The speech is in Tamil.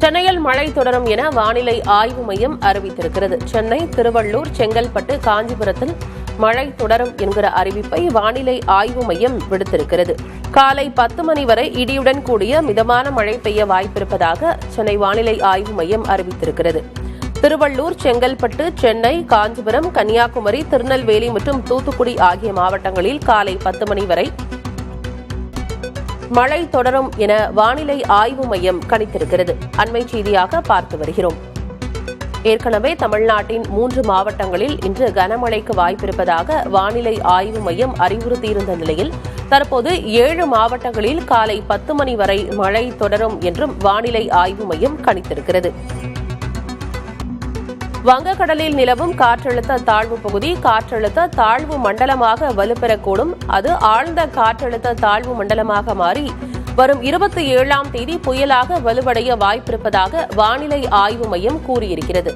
சென்னையில் மழை தொடரும் என வானிலை ஆய்வு மையம் அறிவித்திருக்கிறது. சென்னை, திருவள்ளூர், செங்கல்பட்டு, காஞ்சிபுரத்தில் மழை தொடரும் என்கிற அறிவிப்பை வானிலை ஆய்வு மையம் விடுத்திருக்கிறது. காலை 10 மணி வரை இடியுடன் கூடிய மிதமான மழை பெய்ய வாய்ப்பிருப்பதாக சென்னை வானிலை ஆய்வு மையம் அறிவித்திருக்கிறது. திருவள்ளூர், செங்கல்பட்டு, சென்னை, காஞ்சிபுரம், கன்னியாகுமரி, திருநெல்வேலி மற்றும் தூத்துக்குடி ஆகிய மாவட்டங்களில் காலை 10 மணி வரை மழை தொடரும் என வானிலை ஆய்வு மையம் கணித்திருக்கிறது. அண்மை செய்தியாக பார்த்து வருகிறோம். ஏற்கனவே தமிழ்நாட்டின் 3 மாவட்டங்களில் இன்று கனமழைக்கு வாய்ப்பிருப்பதாக வானிலை ஆய்வு மையம் அறிவுறுத்தியிருந்த நிலையில் தற்போது 7 மாவட்டங்களில் காலை 10 மணி வரை மழை தொடரும் என்றும் வானிலை ஆய்வு மையம் கணித்திருக்கிறது. வங்கக்கடலில் நிலவும் காற்றழுத்த தாழ்வு பகுதி காற்றழுத்த தாழ்வு மண்டலமாக வலுப்பெறக்கூடும். அது ஆழ்ந்த காற்றழுத்த தாழ்வு மண்டலமாக மாறி வரும் 27ஆம் தேதி புயலாக வலுவடைய வாய்ப்பிருப்பதாக வானிலை ஆய்வு மையம் கூறியிருக்கிறது.